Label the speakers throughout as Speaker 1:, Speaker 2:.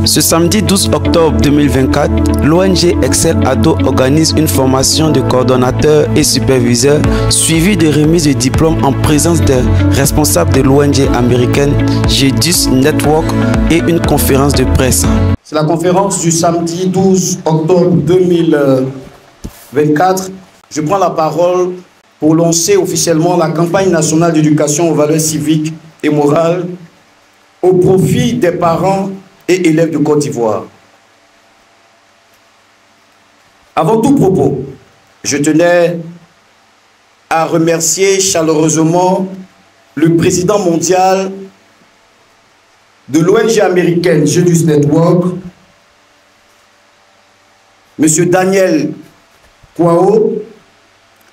Speaker 1: Ce samedi 12 octobre 2024, l'ONG Excel Ado organise une formation de coordonnateurs et superviseurs suivie de remise de diplômes en présence des responsables de l'ONG américaine Jedus Network et une conférence de presse.
Speaker 2: C'est la conférence du samedi 12 octobre 2024. Je prends la parole pour lancer officiellement la campagne nationale d'éducation aux valeurs civiques et morales au profit des parents et élèves de Côte d'Ivoire. Avant tout propos, je tenais à remercier chaleureusement le président mondial de l'ONG américaine Jedus Network, M. Daniel Kwao,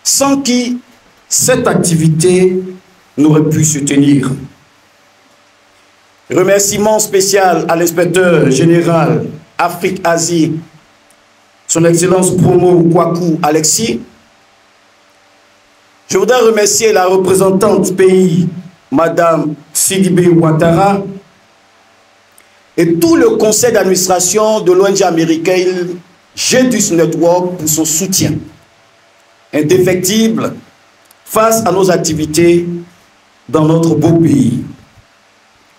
Speaker 2: sans qui cette activité n'aurait pu se tenir. Remerciement spécial à l'inspecteur général Afrique-Asie, son Excellence Promo Kwaku Alexis. Je voudrais remercier la représentante pays, Madame Sidibé Ouattara, et tout le conseil d'administration de l'ONG américaine Jedus Network pour son soutien indéfectible face à nos activités dans notre beau pays.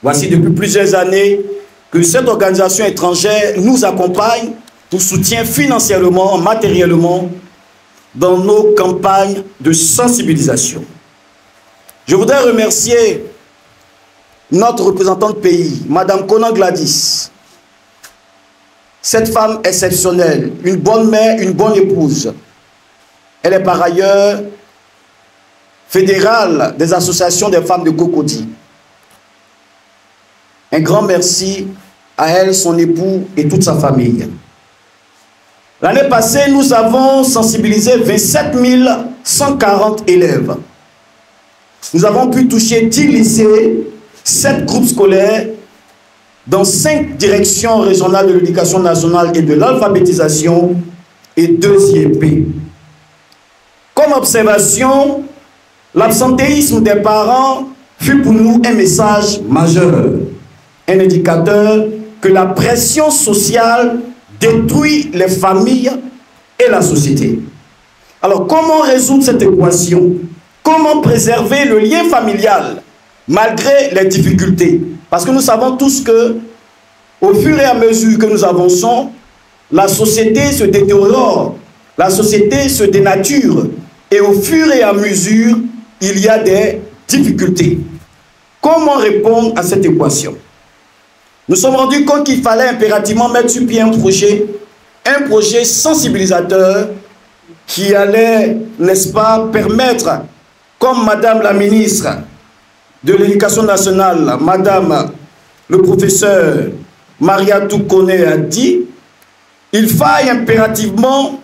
Speaker 2: Voici depuis plusieurs années que cette organisation étrangère nous accompagne, nous soutient financièrement, matériellement dans nos campagnes de sensibilisation. Je voudrais remercier notre représentante pays, Madame Conan Gladys, cette femme exceptionnelle, une bonne mère, une bonne épouse. Elle est par ailleurs fédérale des associations des femmes de Cocody. Un grand merci à elle, son époux et toute sa famille. L'année passée, nous avons sensibilisé 27 140 élèves. Nous avons pu toucher 10 lycées, 7 groupes scolaires, dans 5 directions régionales de l'éducation nationale et de l'alphabétisation et 2 IEP. Comme observation, l'absentéisme des parents fut pour nous un message majeur, un indicateur que la pression sociale détruit les familles et la société. Alors, comment résoudre cette équation? Comment préserver le lien familial malgré les difficultés? Parce que nous savons tous que, au fur et à mesure que nous avançons, la société se détériore, la société se dénature, et au fur et à mesure, il y a des difficultés. Comment répondre à cette équation? Nous sommes rendus compte qu'il fallait impérativement mettre sur pied un projet sensibilisateur qui allait, n'est-ce pas, permettre, comme Madame la ministre de l'Éducation nationale, Madame le professeur Mariatou Kone a dit, il faille impérativement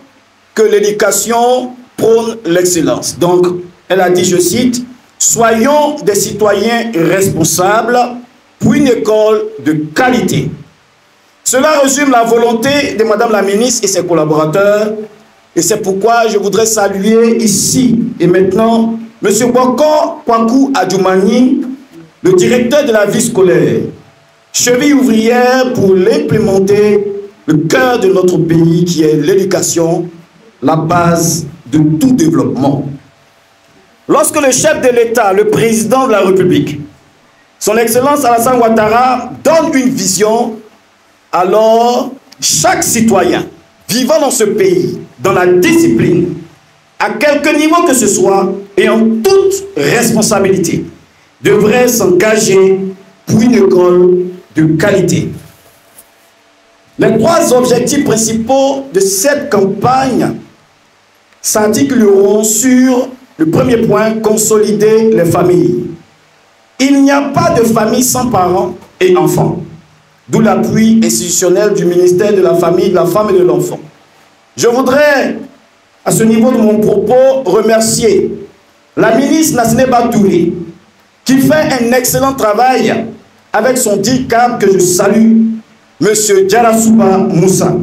Speaker 2: que l'éducation prône l'excellence. Donc, elle a dit, je cite, « Soyons des citoyens responsables pour une école de qualité ». Cela résume la volonté de Madame la ministre et ses collaborateurs, et c'est pourquoi je voudrais saluer ici et maintenant M. Boko Kwaku Adjoumani, le directeur de la vie scolaire, cheville ouvrière pour l'implémenter, le cœur de notre pays qui est l'éducation, la base de tout développement. Lorsque le chef de l'État, le président de la République, son Excellence Alassane Ouattara donne une vision, alors chaque citoyen vivant dans ce pays, dans la discipline, à quelque niveau que ce soit et en toute responsabilité, devrait s'engager pour une école de qualité. Les 3 objectifs principaux de cette campagne s'articuleront sur le premier point, consolider les familles. Il n'y a pas de famille sans parents et enfants, d'où l'appui institutionnel du ministère de la Famille, de la Femme et de l'Enfant. Je voudrais, à ce niveau de mon propos, remercier la ministre Nassine Batouri, qui fait un excellent travail avec son DICAP que je salue, M. Djarasouba Moussa.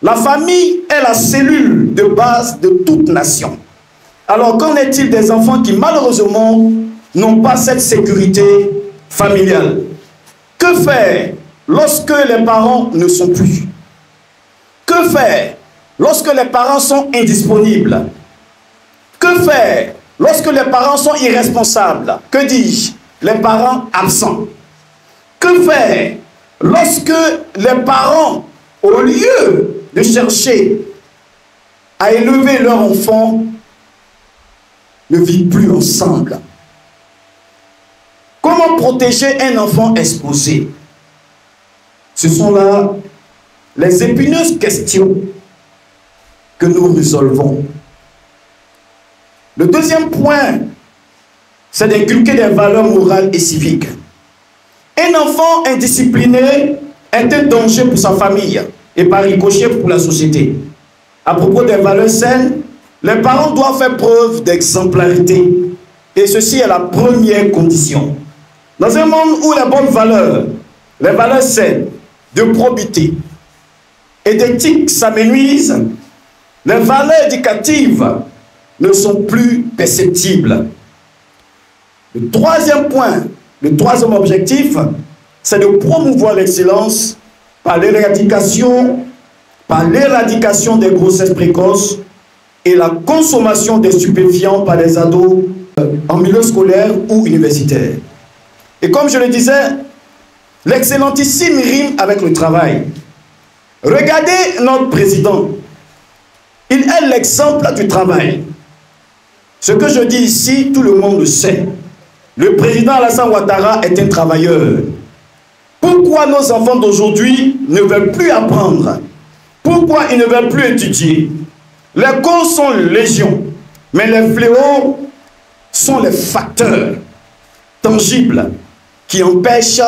Speaker 2: La famille est la cellule de base de toute nation. Alors, qu'en est-il des enfants qui, malheureusement, n'ont pas cette sécurité familiale? Que faire lorsque les parents ne sont plus? Que faire lorsque les parents sont indisponibles? Que faire lorsque les parents sont irresponsables? Que dis-je? Les parents absents. Que faire lorsque les parents, au lieu de chercher à élever leur enfant, ne vivent plus ensemble? Comment protéger un enfant exposé? Ce sont là les épineuses questions que nous résolvons. Le deuxième point, c'est d'inculquer des valeurs morales et civiques. Un enfant indiscipliné est un danger pour sa famille et par ricochet pour la société. À propos des valeurs saines, les parents doivent faire preuve d'exemplarité. Et ceci est la première condition. Dans un monde où les bonnes valeurs, les valeurs saines, de probité et d'éthique s'amenuisent, les valeurs éducatives ne sont plus perceptibles. Le troisième point, le troisième objectif, c'est de promouvoir l'excellence par l'éradication des grossesses précoces et la consommation des stupéfiants par les ados en milieu scolaire ou universitaire. Et comme je le disais, l'excellentissime rime avec le travail. Regardez notre président. Il est l'exemple du travail. Ce que je dis ici, tout le monde le sait. Le président Alassane Ouattara est un travailleur. Pourquoi nos enfants d'aujourd'hui ne veulent plus apprendre? Pourquoi ils ne veulent plus étudier? Les causes sont légion, mais les fléaux sont les facteurs tangibles qui empêchent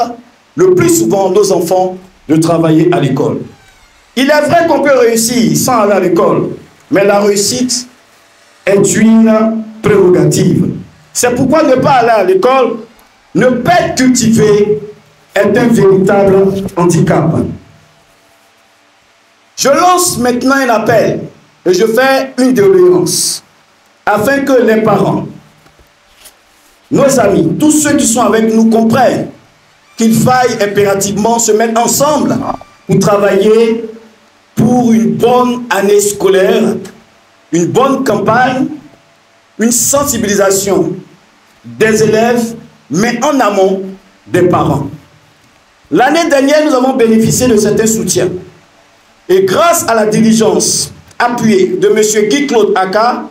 Speaker 2: le plus souvent nos enfants de travailler à l'école. Il est vrai qu'on peut réussir sans aller à l'école, mais la réussite est une prérogative. C'est pourquoi ne pas aller à l'école, ne pas être cultivé, est un véritable handicap. Je lance maintenant un appel et je fais une doléance afin que les parents, nos amis, tous ceux qui sont avec nous comprennent qu'il faille impérativement se mettre ensemble pour travailler pour une bonne année scolaire, une bonne campagne, une sensibilisation des élèves, mais en amont des parents. L'année dernière, nous avons bénéficié de certains soutiens. Et grâce à la diligence appuyée de M. Guy-Claude Aka,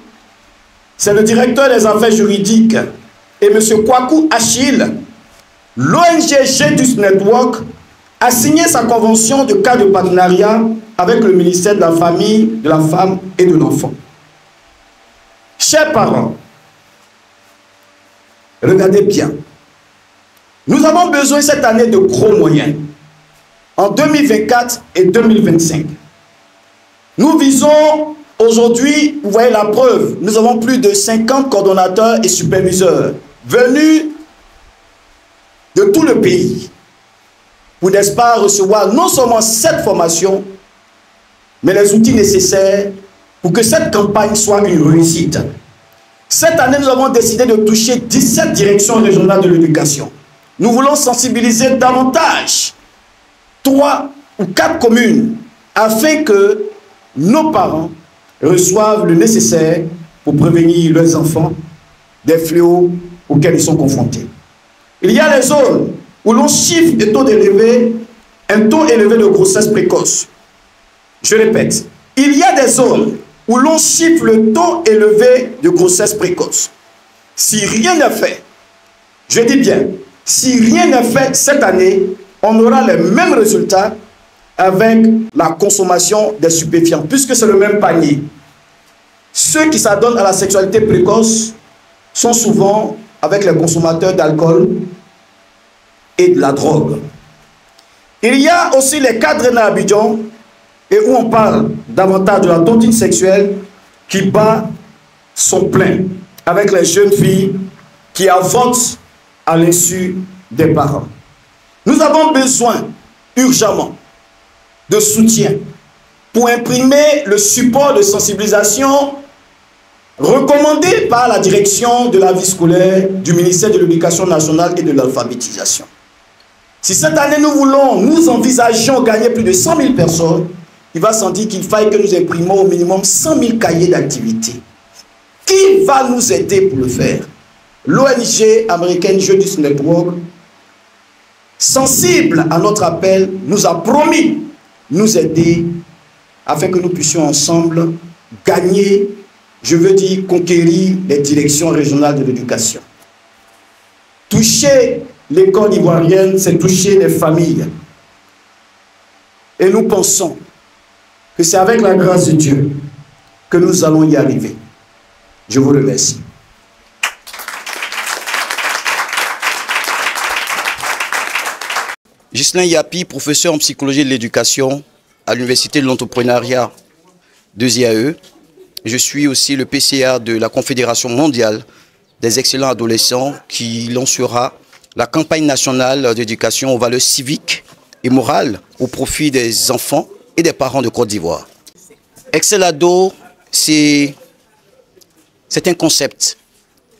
Speaker 2: c'est le directeur des affaires juridiques, et M. Kwaku Achille, l'ONG Jedus Network a signé sa convention de cadre de partenariat avec le ministère de la Famille, de la Femme et de l'Enfant. Chers parents, regardez bien. Nous avons besoin cette année de gros moyens. En 2024 et 2025. Nous visons aujourd'hui, vous voyez la preuve, nous avons plus de 50 coordonnateurs et superviseurs venus de tout le pays pour, n'est-ce pas, recevoir non seulement cette formation, mais les outils nécessaires pour que cette campagne soit une réussite. Cette année, nous avons décidé de toucher 17 directions régionales de l'éducation. Nous voulons sensibiliser davantage 3 ou 4 communes afin que nos parents reçoivent le nécessaire pour prévenir leurs enfants des fléaux auxquels ils sont confrontés. Il y a les zones où l'on chiffre un taux élevé de grossesse précoce. Je répète, il y a des zones où l'on chiffre le taux élevé de grossesse précoce. Si rien n'est fait, je dis bien, si rien n'est fait cette année, on aura les mêmes résultats avec la consommation des stupéfiants, puisque c'est le même panier. Ceux qui s'adonnent à la sexualité précoce sont souvent avec les consommateurs d'alcool et de la drogue. Il y a aussi les cadres à Abidjan, et où on parle davantage de la tontine sexuelle qui bat son plein avec les jeunes filles qui avortent à l'insu des parents. Nous avons besoin urgemment de soutien pour imprimer le support de sensibilisation recommandé par la direction de la vie scolaire du ministère de l'Éducation nationale et de l'alphabétisation. Si cette année nous envisageons gagner plus de 100 000 personnes, il va s'en dire qu'il faille que nous imprimons au minimum 100 000 cahiers d'activité. Qui va nous aider pour le faire? L'ONG américaine Jeunesse Network, sensible à notre appel, nous a promis nous aider afin que nous puissions ensemble gagner, je veux dire conquérir les directions régionales de l'éducation. Toucher l'école ivoirienne, c'est toucher les familles. Et nous pensons que c'est avec la grâce de Dieu que nous allons y arriver. Je vous remercie.
Speaker 1: Ghislain Yapi, professeur en psychologie de l'éducation à l'Université de l'entrepreneuriat de ZIAE. Je suis aussi le PCA de la Confédération mondiale des excellents adolescents qui lancera la campagne nationale d'éducation aux valeurs civiques et morales au profit des enfants et des parents de Côte d'Ivoire. Excel Ado, c'est un concept.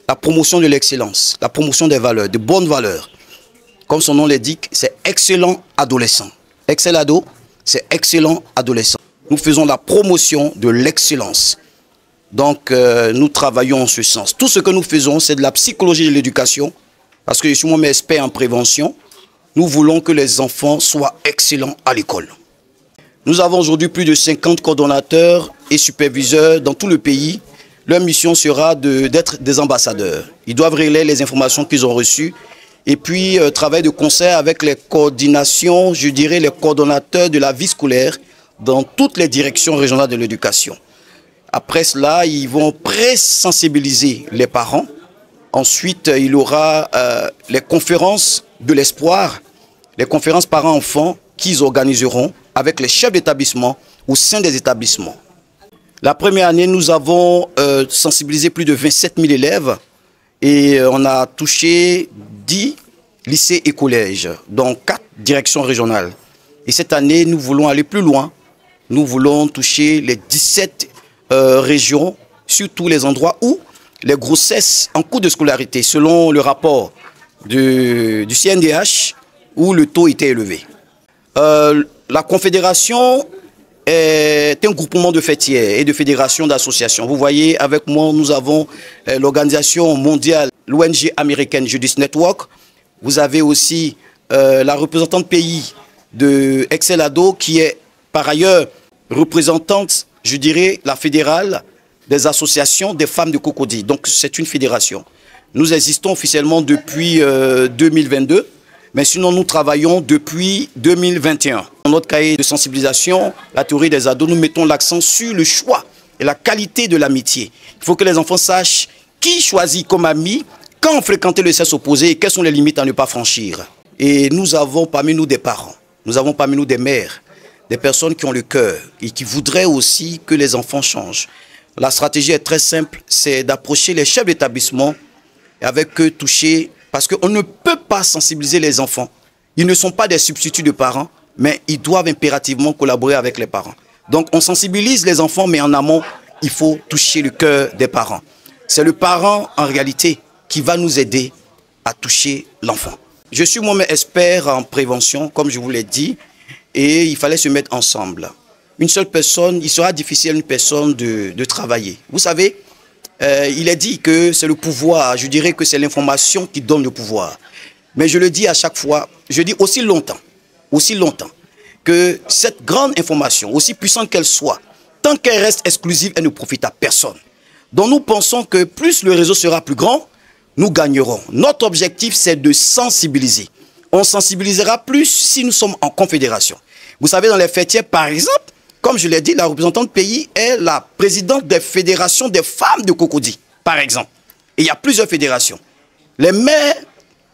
Speaker 1: La promotion de l'excellence, la promotion des valeurs, de bonnes valeurs. Comme son nom l'indique, c'est excellent adolescent. Excel Ado, c'est excellent adolescent. Nous faisons la promotion de l'excellence. Donc, nous travaillons en ce sens. Tout ce que nous faisons, c'est de la psychologie de l'éducation. Parce que je suis moi-même expert en prévention. Nous voulons que les enfants soient excellents à l'école. Nous avons aujourd'hui plus de 50 coordonnateurs et superviseurs dans tout le pays. Leur mission sera d'être des ambassadeurs. Ils doivent relayer les informations qu'ils ont reçues et puis travailler de concert avec les coordinations, je dirais les coordonnateurs de la vie scolaire dans toutes les directions régionales de l'éducation. Après cela, ils vont pré-sensibiliser les parents. Ensuite, il y aura les conférences de l'espoir, les conférences parents-enfants qu'ils organiseront avec les chefs d'établissement au sein des établissements. La première année, nous avons sensibilisé plus de 27 000 élèves et on a touché 10 lycées et collèges dans 4 directions régionales. Et cette année, nous voulons aller plus loin. Nous voulons toucher les 17 régions sur tous les endroits où les grossesses en cours de scolarité, selon le rapport du CNDH, où le taux était élevé. La Confédération est un groupement de fêtières et de fédérations d'associations. Vous voyez, avec moi, nous avons l'organisation mondiale, l'ONG américaine Jeunesse Network. Vous avez aussi la représentante pays de Excel Ado, qui est par ailleurs représentante, je dirais, la fédérale des associations des femmes de Cocody. Donc, c'est une fédération. Nous existons officiellement depuis 2022. Mais sinon, nous travaillons depuis 2021. Dans notre cahier de sensibilisation, la théorie des ados, nous mettons l'accent sur le choix et la qualité de l'amitié. Il faut que les enfants sachent qui choisit comme ami, quand fréquenter le sexe opposé et quelles sont les limites à ne pas franchir. Et nous avons parmi nous des parents, nous avons parmi nous des mères, des personnes qui ont le cœur et qui voudraient aussi que les enfants changent. La stratégie est très simple, c'est d'approcher les chefs d'établissement et avec eux toucher. Parce qu'on ne peut pas sensibiliser les enfants. Ils ne sont pas des substituts de parents, mais ils doivent impérativement collaborer avec les parents. Donc on sensibilise les enfants, mais en amont, il faut toucher le cœur des parents. C'est le parent, en réalité, qui va nous aider à toucher l'enfant. Je suis moi-même expert en prévention, comme je vous l'ai dit, et il fallait se mettre ensemble. Une seule personne, il sera difficile à une personne de travailler. Vous savez, il est dit que c'est le pouvoir, je dirais que c'est l'information qui donne le pouvoir. Mais je le dis à chaque fois, je dis aussi longtemps que cette grande information, aussi puissante qu'elle soit, tant qu'elle reste exclusive, elle ne profite à personne. Donc nous pensons que plus le réseau sera plus grand, nous gagnerons. Notre objectif, c'est de sensibiliser. On sensibilisera plus si nous sommes en confédération. Vous savez, dans les fêtières, par exemple, comme je l'ai dit, la représentante pays est la présidente des fédérations des femmes de Cocody, par exemple. Et il y a plusieurs fédérations. Les mères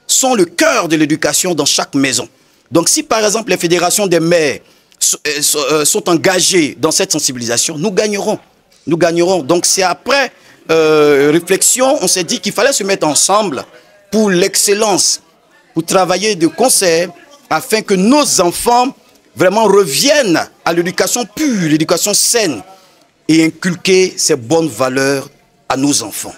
Speaker 1: sont le cœur de l'éducation dans chaque maison. Donc si par exemple les fédérations des mères sont engagées dans cette sensibilisation, nous gagnerons. Nous gagnerons. Donc c'est après réflexion, on s'est dit qu'il fallait se mettre ensemble pour l'excellence, pour travailler de concert afin que nos enfants vraiment reviennent à l'éducation pure, l'éducation saine et inculquer ces bonnes valeurs à nos enfants.